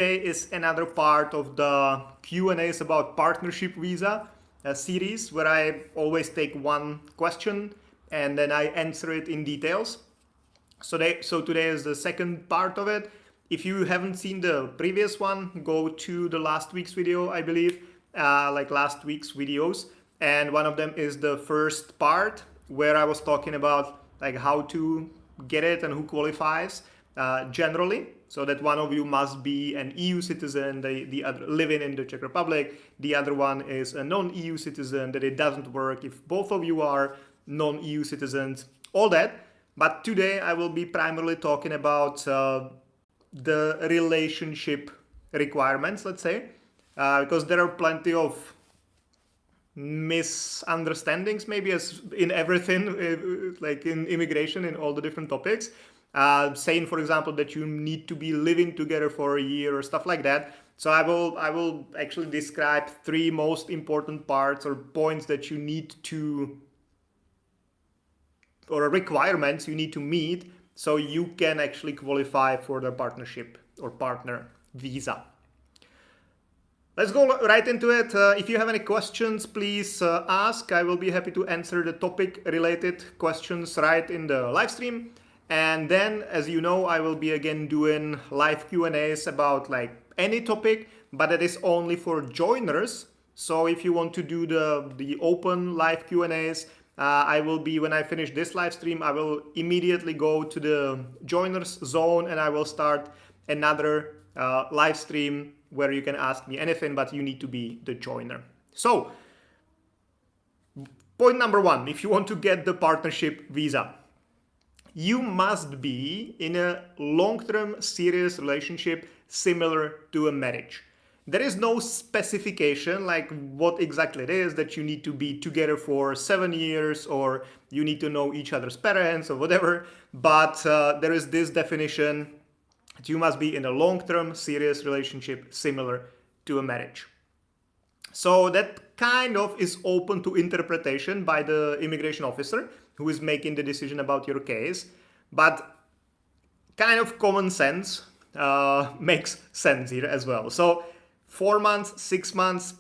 is another part of the Q&As about partnership visa series, where I always take one question and then I answer it in details. So today is the second part of it. If you haven't seen the previous one, go to the last week's video, I believe, like last week's videos. And one of them is the first part where I was talking about like how to get it and who qualifies generally. So that one of you must be an EU citizen, the other living in the Czech Republic. The other one is a non-EU citizen, that it doesn't work if both of you are non-EU citizens, all that. But today I will be primarily talking about the relationship requirements, let's say, because there are plenty of misunderstandings, maybe, as in everything, like in immigration, in all the different topics. Saying, for example, that you need to be living together for a year or stuff like that. So I will actually describe three most important parts or points that you need to, or requirements you need to meet so you can actually qualify for the partnership or partner visa. Let's go right into it. If you have any questions, please ask. I will be happy to answer the topic related questions right in the live stream. And then, as you know, I will be again doing live Q&As about like any topic, but it is only for joiners. So if you want to do the open live Q&As, I will be, when I finish this live stream, I will immediately go to the joiners zone and I will start another live stream where you can ask me anything, but you need to be the joiner. So, point number one, if you want to get the partnership visa, you must be in a long-term serious relationship similar to a marriage. There is no specification like what exactly it is, that you need to be together for 7 years or you need to know each other's parents or whatever, but there is this definition that you must be in a long-term serious relationship similar to a marriage. So that kind of is open to interpretation by the immigration officer who is making the decision about your case, but kind of common sense makes sense here as well. So 4 months, 6 months,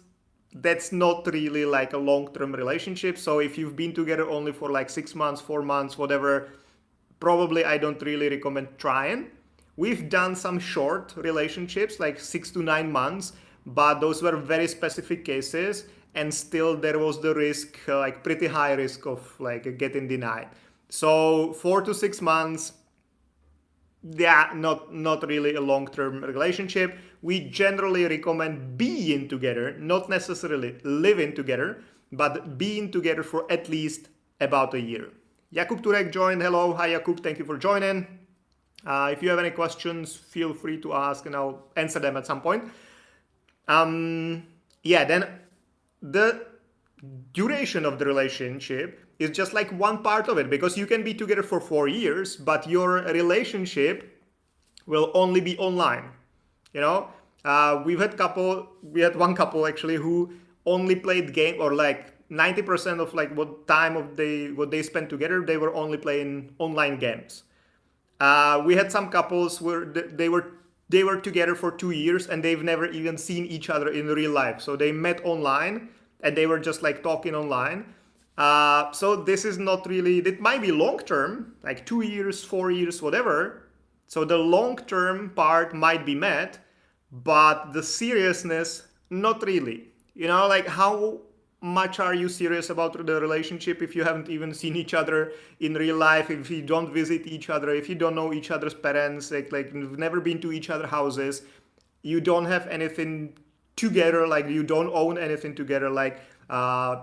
that's not really like a long-term relationship. So if you've been together only for like 6 months, 4 months, whatever, probably I don't really recommend trying. We've done some short relationships, like 6 to 9 months, but those were very specific cases, and still there was the risk, like pretty high risk of like getting denied. So 4 to 6 months, yeah, not really a long-term relationship. We generally recommend being together, not necessarily living together, but being together for at least about a year. Jakub Turek joined. Hello, hi Jakub, thank you for joining. If you have any questions, feel free to ask and I'll answer them at some point. Yeah, then the duration of the relationship is just like one part of it, because you can be together for 4 years, but your relationship will only be online. You know, we had one couple actually who only played game, or like 90% of like what they spent together, they were only playing online games. We had some couples where they were together for 2 years and they've never even seen each other in real life. So they met online and they were just like talking online. So this is not really, it might be long term, like 2 years, 4 years, whatever. So the long term part might be met, but the seriousness, not really. You know, like how much are you serious about the relationship if you haven't even seen each other in real life, if you don't visit each other, if you don't know each other's parents, like you've never been to each other's houses, you don't have anything together, like you don't own anything together, like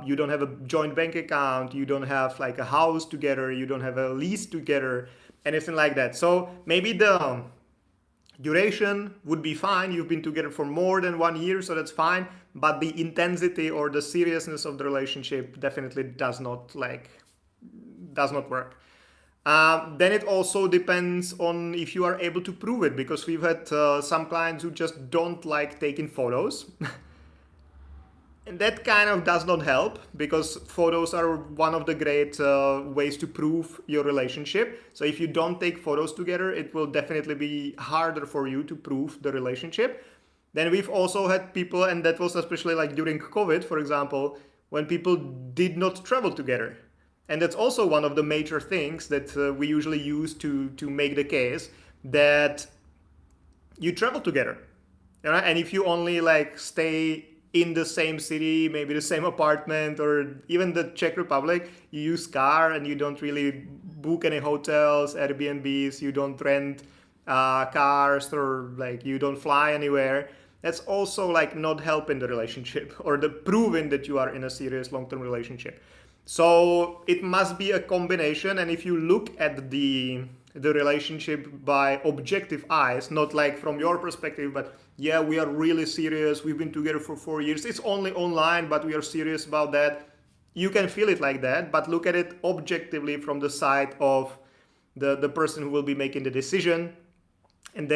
you don't have a joint bank account, you don't have like a house together, you don't have a lease together, anything like that. So maybe the duration would be fine. You've been together for more than 1 year, so that's fine. But the intensity or the seriousness of the relationship definitely does not work. Then it also depends on if you are able to prove it, because we've had some clients who just don't like taking photos. And that kind of does not help because photos are one of the great ways to prove your relationship. So if you don't take photos together, it will definitely be harder for you to prove the relationship. Then we've also had people, and that was especially like during COVID, for example, when people did not travel together. And that's also one of the major things that we usually use to make the case that you travel together. You know? And if you only like stay in the same city, maybe the same apartment, or even the Czech Republic, you use car and you don't really book any hotels, Airbnbs, you don't rent cars, or like you don't fly anywhere. That's also like not helping the relationship or the proving that you are in a serious long-term relationship. So it must be a combination. And if you look at the relationship by objective eyes, not like from your perspective, but yeah, we are really serious. We've been together for 4 years. It's only online, but we are serious about that. You can feel it like that, but look at it objectively from the side of the person who will be making the decision, and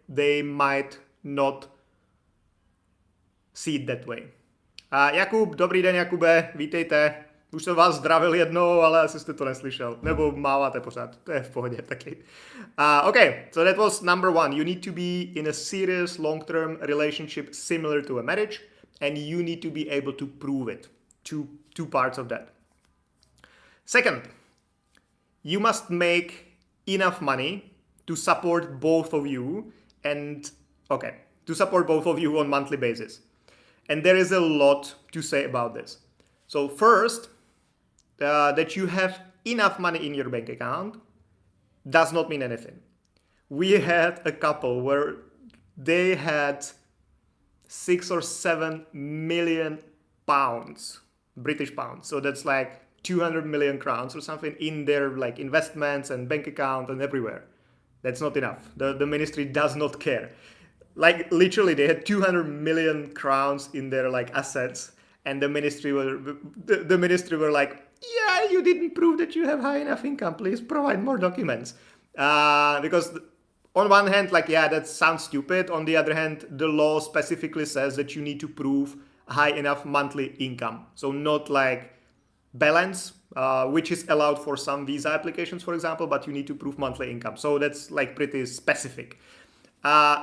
they might not see it that way. Jakub, dobrý den, Jakube, vítejte. Už jsem vás zdravil jednou, ale asi jste to neslyšel. Nebo máváte pořád, to je v pohodě taky. Okay, so that was number one. You need to be in a serious long-term relationship similar to a marriage, and you need to be able to prove it. Two parts of that. Second, you must make enough money to support both of you to support both of you on monthly basis. And there is a lot to say about this. So first, that you have enough money in your bank account does not mean anything. We had a couple where they had 6 or 7 million pounds, British pounds. So that's like 200 million crowns or something in their like investments and bank account and everywhere. That's not enough. The ministry does not care. Like literally they had 200 million crowns in their like assets, and the ministry were like, yeah, you didn't prove that you have high enough income. Please provide more documents. Because on one hand, like, yeah, that sounds stupid. On the other hand, the law specifically says that you need to prove high enough monthly income. So not like balance, which is allowed for some visa applications, for example, but you need to prove monthly income. So that's like pretty specific.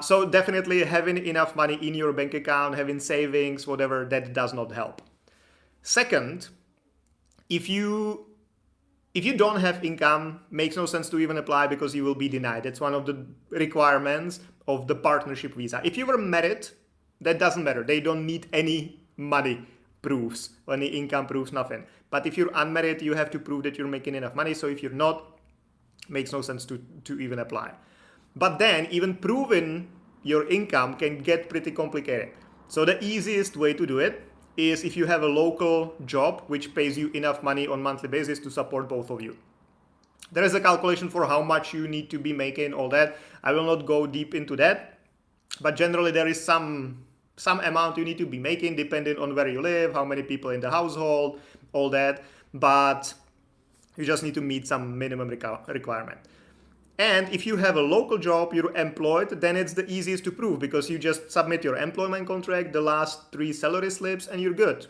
So definitely having enough money in your bank account, having savings, whatever, that does not help. Second, if you don't have income, makes no sense to even apply because you will be denied. That's one of the requirements of the partnership visa. If you were married, that doesn't matter. They don't need any money proofs, any income proofs, nothing. But if you're unmarried, you have to prove that you're making enough money. So if you're not, makes no sense to even apply. But then even proving your income can get pretty complicated. So the easiest way to do it is if you have a local job which pays you enough money on monthly basis to support both of you. There is a calculation for how much you need to be making, all that. I will not go deep into that, but generally there is some amount you need to be making depending on where you live, how many people in the household, all that. But you just need to meet some minimum requirement. And if you have a local job, you're employed, then it's the easiest to prove because you just submit your employment contract, the last 3 salary slips, and you're good.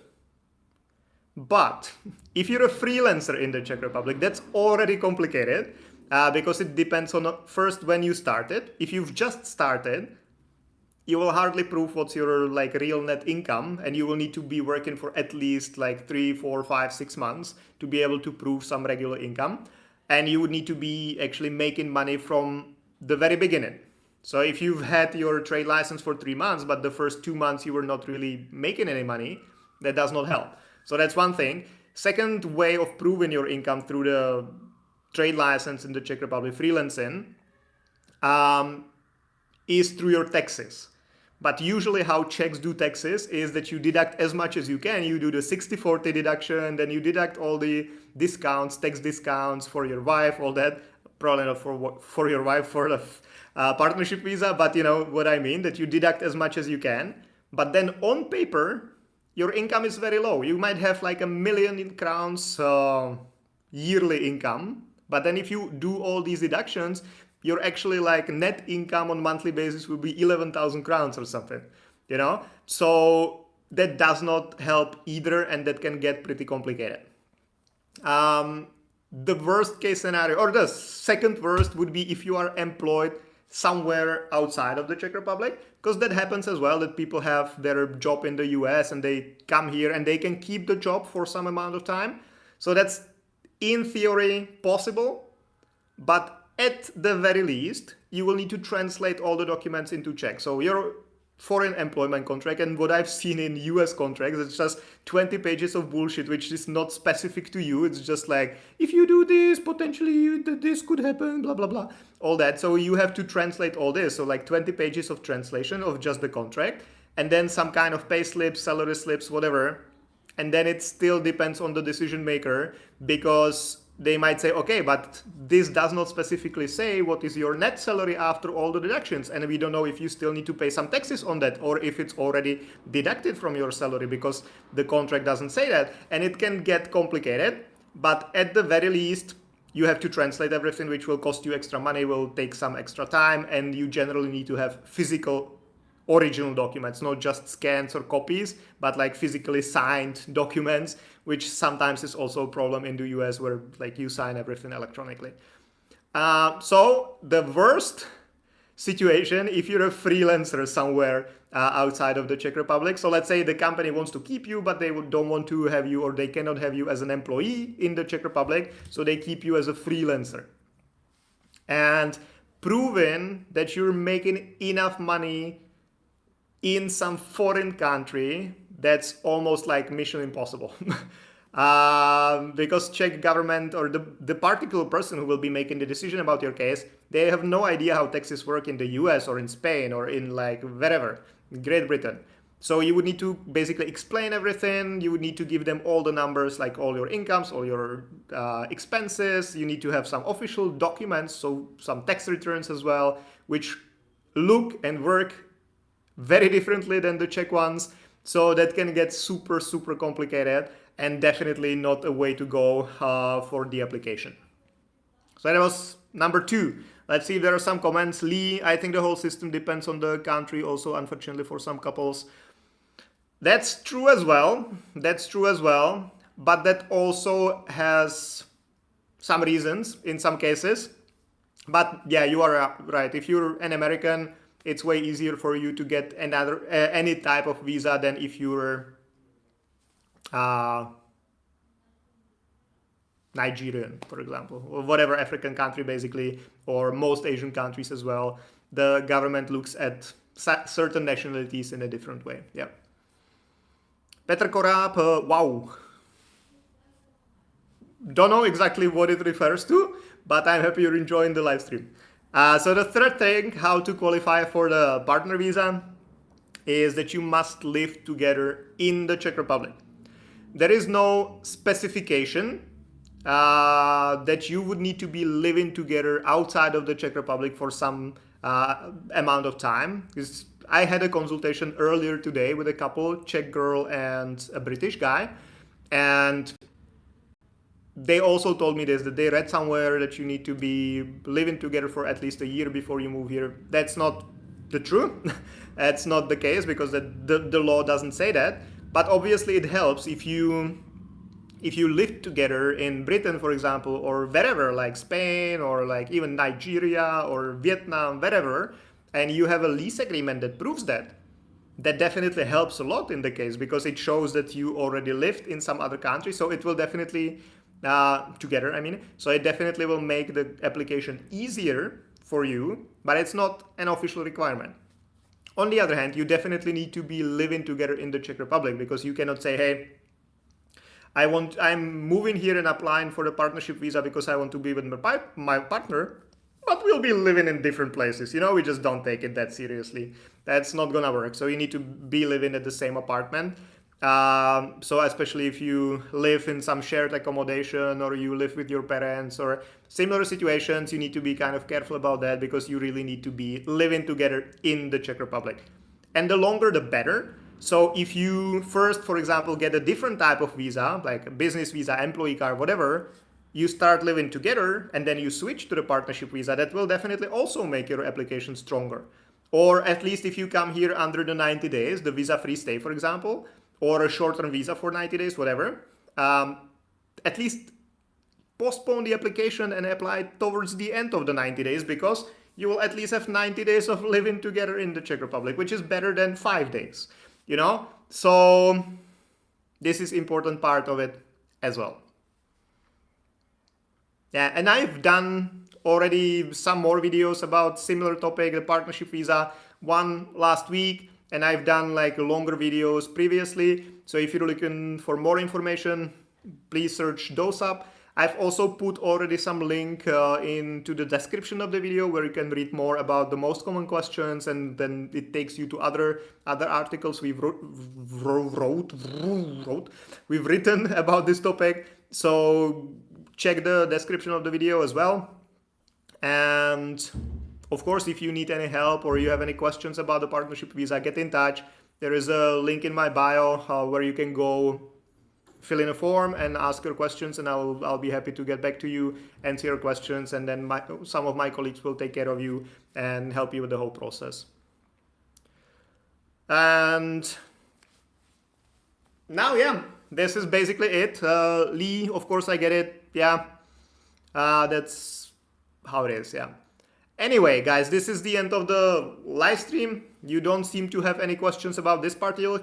But if you're a freelancer in the Czech Republic, that's already complicated because it depends on first when you started. If you've just started, you will hardly prove what's your like real net income, and you will need to be working for at least like 3, 4, 5, 6 months to be able to prove some regular income. And you would need to be actually making money from the very beginning. So if you've had your trade license for 3 months, but the first 2 months you were not really making any money, that does not help. So that's one thing. Second way of proving your income through the trade license in the Czech Republic, freelancing, is through your taxes. But usually how Czechs do taxes is that you deduct as much as you can. You do the 60-40 deduction, then you deduct all the discounts, tax discounts for your wife, all that. Probably not for your wife for the partnership visa, but you know what I mean, that you deduct as much as you can. But then on paper, your income is very low. You might have like 1 million crowns yearly income. But then if you do all these deductions, you're actually like net income on monthly basis will be 11,000 crowns or something, you know? So that does not help either, and that can get pretty complicated. The worst case scenario, or the second worst, would be if you are employed somewhere outside of the Czech Republic, because that happens as well, that people have their job in the US and they come here and they can keep the job for some amount of time. So that's in theory possible, but at the very least, you will need to translate all the documents into Czech. So your foreign employment contract, and what I've seen in US contracts, it's just 20 pages of bullshit, which is not specific to you. It's just like, if you do this, potentially this could happen, blah, blah, blah, all that. So you have to translate all this. So like 20 pages of translation of just the contract, and then some kind of pay slips, salary slips, whatever. And then it still depends on the decision maker, because they might say, okay, but this does not specifically say what is your net salary after all the deductions. And we don't know if you still need to pay some taxes on that, or if it's already deducted from your salary, because the contract doesn't say that. And it can get complicated, but at the very least, you have to translate everything, which will cost you extra money, will take some extra time, and you generally need to have physical original documents, not just scans or copies, but like physically signed documents, which sometimes is also a problem in the US, where like you sign everything electronically. So the worst situation, if you're a freelancer somewhere outside of the Czech Republic, so let's say the company wants to keep you, but they don't want to have you, or they cannot have you as an employee in the Czech Republic, so they keep you as a freelancer. And proving that you're making enough money in some foreign country, that's almost like mission impossible. Because Czech government, or the particular person who will be making the decision about your case, they have no idea how taxes work in the US or in Spain or in like wherever, Great Britain. So you would need to basically explain everything. You would need to give them all the numbers, like all your incomes, all your expenses. You need to have some official documents, so some tax returns as well, which look and work very differently than the Czech ones. So that can get super, super complicated, and definitely not a way to go for the application. So that was number 2. Let's see if there are some comments. Lee, I think the whole system depends on the country also, unfortunately, for some couples. That's true as well. That's true as well. But that also has some reasons in some cases. But yeah, you are right. If you're an American, it's way easier for you to get any type of visa than if you're Nigerian, for example, or whatever African country basically, or most Asian countries as well. The government looks at certain nationalities in a different way. Yeah. Petr Korab, wow. Don't know exactly what it refers to, but I'm happy you're enjoying the live stream. So the third thing, how to qualify for the partner visa, is that you must live together in the Czech Republic. There is no specification that you would need to be living together outside of the Czech Republic for some amount of time. I had a consultation earlier today with a couple, Czech girl and a British guy, and they also told me this, that they read somewhere that you need to be living together for at least a year before you move here. That's not the truth. That's not the case, because the law doesn't say that. But obviously it helps if you live together in Britain, for example, or wherever, like Spain or like even Nigeria or Vietnam, wherever, and you have a lease agreement that proves that. That definitely helps a lot in the case, because it shows that you already lived in some other country. So it will definitely together, I mean, so it definitely will make the application easier for you, but it's not an official requirement. On the other hand, you definitely need to be living together in the Czech Republic, because you cannot say, hey, I'm moving here and applying for the partnership visa because I want to be with my partner, but we'll be living in different places. You know, we just don't take it that seriously. That's not gonna work. So you need to be living at the same apartment. So especially if you live in some shared accommodation, or you live with your parents, or similar situations, you need to be kind of careful about that, because you really need to be living together in the Czech Republic. And the longer the better. So if you first, for example, get a different type of visa, like a business visa, employee card, whatever, you start living together and then you switch to the partnership visa, that will definitely also make your application stronger. or at least if you come here under the 90 days, the visa-free stay, for example, or a short-term visa for 90 days, whatever, at least postpone the application and apply towards the end of the 90 days, because you will at least have 90 days of living together in the Czech Republic, which is better than 5 days, you know? So this is important part of it as well. Yeah, and I've done already some more videos about similar topic, the partnership visa, one last week, and I've done like longer videos previously. So if you're looking for more information, please search those up. I've also put already some link into the description of the video where you can read more about the most common questions, and then it takes you to other articles we've written about this topic. So check the description of the video as well. And of course, if you need any help or you have any questions about the partnership visa, get in touch. There is a link in my bio where you can go fill in a form and ask your questions, and I'll be happy to get back to you, answer your questions, and then some of my colleagues will take care of you and help you with the whole process. And now, yeah, this is basically it. Lee, of course, I get it. Yeah, that's how it is. Yeah. Anyway, guys, this is the end of the live stream. You don't seem to have any questions about this particular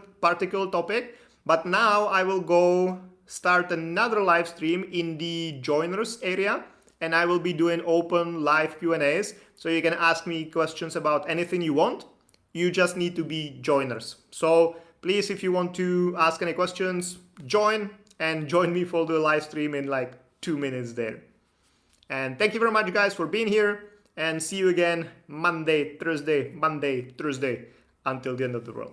topic, but now I will go start another live stream in the joiners area, and I will be doing open live Q&As. So you can ask me questions about anything you want. You just need to be joiners. So please, if you want to ask any questions, join me for the live stream in like 2 minutes there. And thank you very much, guys, for being here, and see you again Monday, Thursday, until the end of the world.